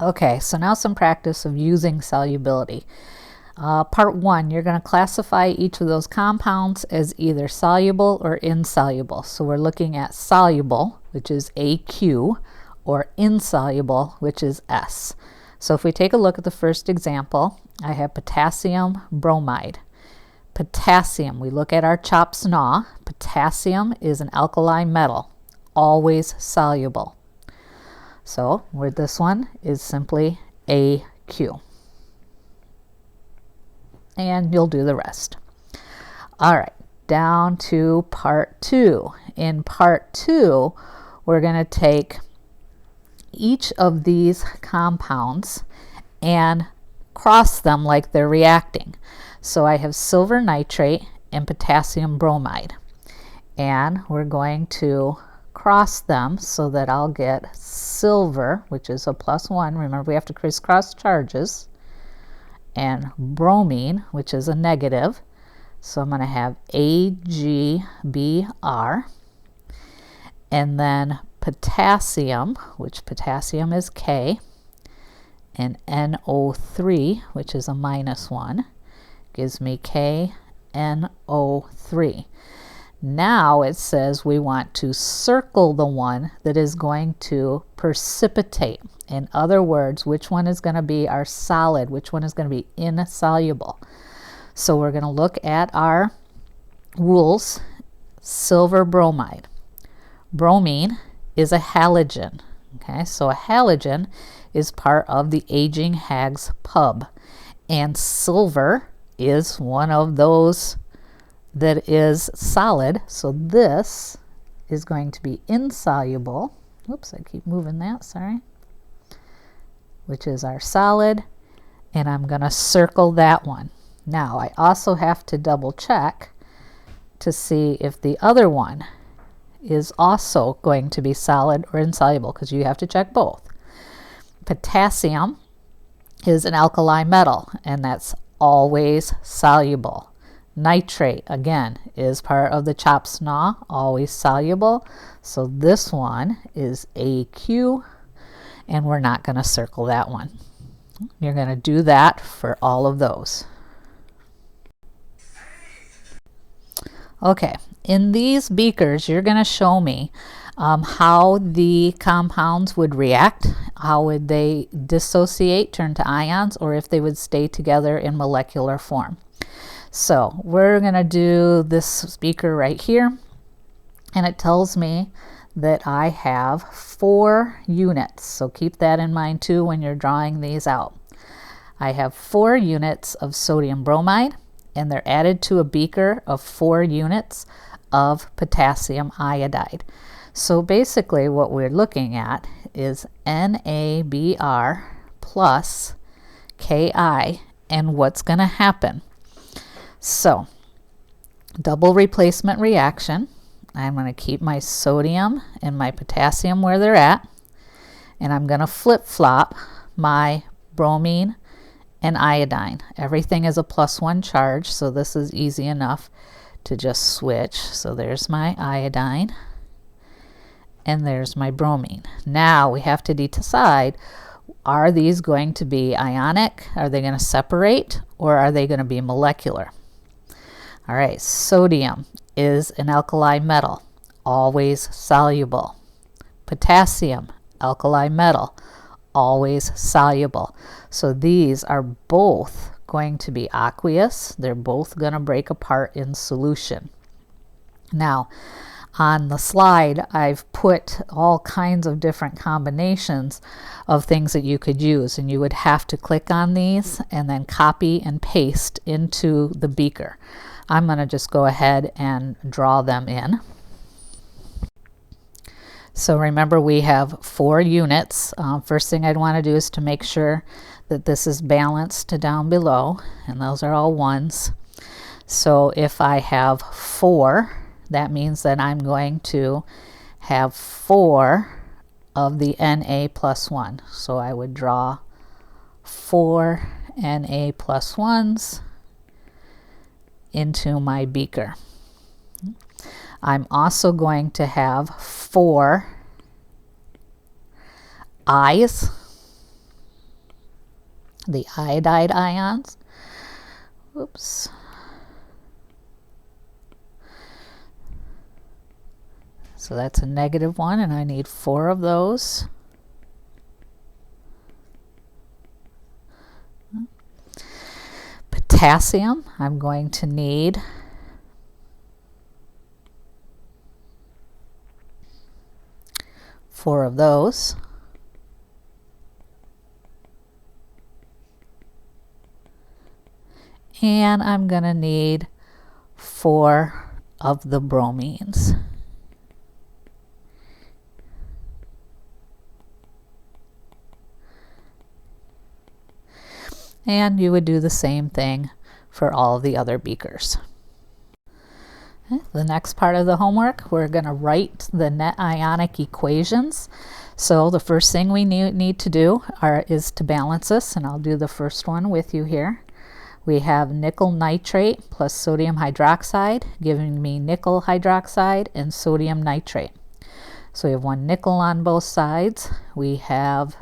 Okay, so now some practice of using solubility. Part 1, you're going to classify each of those compounds as either soluble or insoluble. So we're looking at soluble, which is AQ, or insoluble, which is S. So if we take a look at the first example, I have potassium bromide. Potassium, we look at our CHOPS NA. Potassium is an alkali metal, always soluble. So where this one is simply AQ. And you'll do the rest. All right, down to part 2. In part 2, we're going to take each of these compounds and cross them like they're reacting. So I have silver nitrate and potassium bromide. And we're going to cross them so that I'll get silver, which is a +1. Remember, we have to crisscross charges. And bromine, which is a negative. So I'm going to have AgBr. And then potassium, which potassium is K. And NO3, which is a -1, gives me KNO3. Now it says we want to circle the one that is going to precipitate. In other words, which one is going to be our solid, which one is going to be insoluble. So we're going to look at our rules. Silver bromide. Bromine is a halogen. Okay, so a halogen is part of the aging hags pub. And silver is one of those that is solid. So this is going to be insoluble. Oops, I keep moving that, sorry. Which is our solid, and I'm going to circle that one. Now I also have to double check to see if the other one is also going to be solid or insoluble, because you have to check both. Potassium is an alkali metal, and that's always soluble. Nitrate, again, is part of the CHOPS NA, always soluble. So this one is AQ, and we're not going to circle that one. You're going to do that for all of those. Okay, in these beakers, you're going to show me how the compounds would react, how would they dissociate, turn to ions, or if they would stay together in molecular form. So we're going to do this beaker right here, and it tells me that I have 4 units. So keep that in mind too when you're drawing these out. I have 4 units of sodium bromide, and they're added to a beaker of 4 units of potassium iodide. So basically what we're looking at is NaBr plus Ki, and what's going to happen. So double replacement reaction. I'm going to keep my sodium and my potassium where they're at, and I'm going to flip-flop my bromine and iodine. Everything is a +1 charge, so this is easy enough to just switch. So there's my iodine, and there's my bromine. Now we have to decide, are these going to be ionic? Are they going to separate, or are they going to be molecular? All right, sodium is an alkali metal, always soluble. Potassium, alkali metal, always soluble. So these are both going to be aqueous. They're both going to break apart in solution. Now, on the slide, I've put all kinds of different combinations of things that you could use, and you would have to click on these and then copy and paste into the beaker. I'm going to just go ahead and draw them in. So remember, we have 4 units. First thing I'd want to do is to make sure that this is balanced to down below, and those are all 1s. So if I have 4, that means that I'm going to have 4 of the Na plus 1. So I would draw 4 Na plus 1s into my beaker. I'm also going to have 4 I's the iodide ions. Oops. So that's a -1, and I need 4 of those. Potassium, I'm going to need 4 of those. And I'm going to need 4 of the bromines. And you would do the same thing for all of the other beakers. Okay, the next part of the homework, we're going to write the net ionic equations. So the first thing we need to do is to balance this, and I'll do the first one with you here. We have nickel nitrate plus sodium hydroxide, giving me nickel hydroxide and sodium nitrate. So we have 1 nickel on both sides. We have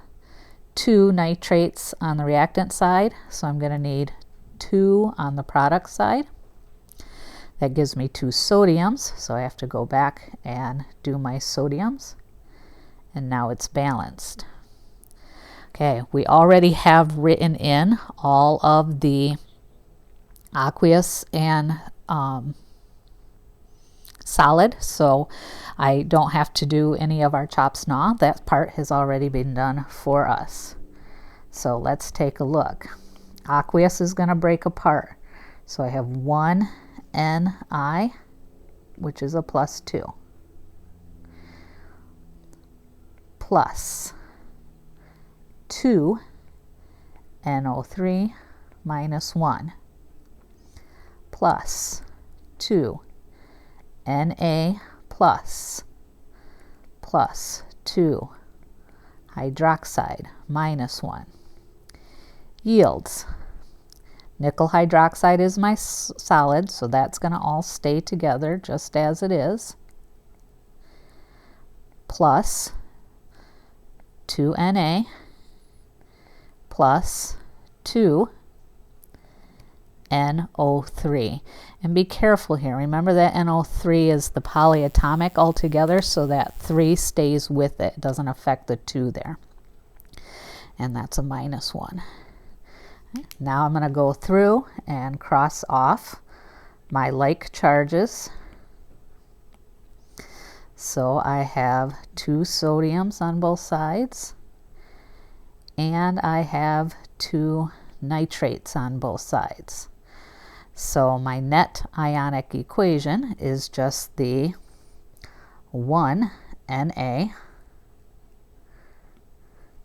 2 nitrates on the reactant side, so I'm going to need 2 on the product side. That gives me 2 sodiums, so I have to go back and do my sodiums. And now it's balanced. Okay, we already have written in all of the aqueous and solid, so I don't have to do any of our chops now. That part has already been done for us. So let's take a look. Aqueous is going to break apart. So I have 1 Ni, which is a +2, plus 2 NO3 -1, plus 2 Na plus 2 hydroxide -1. Yields. Nickel hydroxide is my solid, so that's going to all stay together just as it is. Plus 2 Na plus 2 NO3. And be careful here. Remember that NO3 is the polyatomic altogether, so that 3 stays with it. It doesn't affect the 2 there. And that's a -1. Now I'm going to go through and cross off my like charges. So I have 2 sodiums on both sides, and I have 2 nitrates on both sides. So my net ionic equation is just the 1 Na,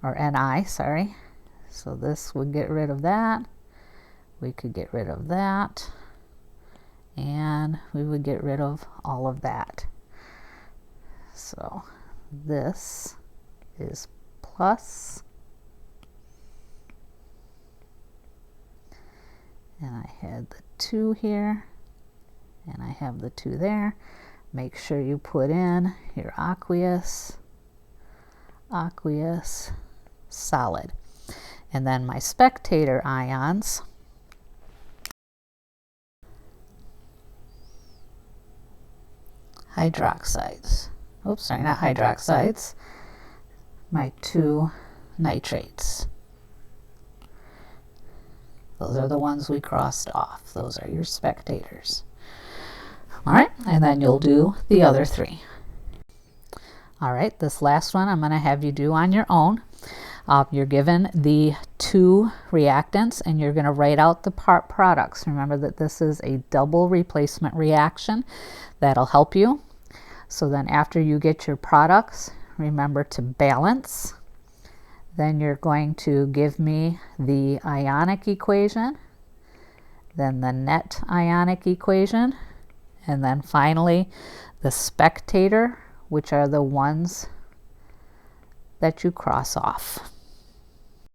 or Ni, sorry. So this would get rid of that. We could get rid of that. And we would get rid of all of that. So this is plus. And I had the 2 here. And I have the 2 there. Make sure you put in your aqueous, solid. And then my spectator ions, hydroxides. Oops, sorry, not hydroxides. My 2 nitrates. Those are the ones we crossed off. Those are your spectators. All right, and then you'll do the other 3. All right, this last one I'm going to have you do on your own. You're given the 2 reactants, and you're going to write out the products. Remember that this is a double replacement reaction. That'll help you. So then after you get your products, remember to balance. Then you're going to give me the ionic equation, then the net ionic equation, and then finally the spectator, which are the ones that you cross off.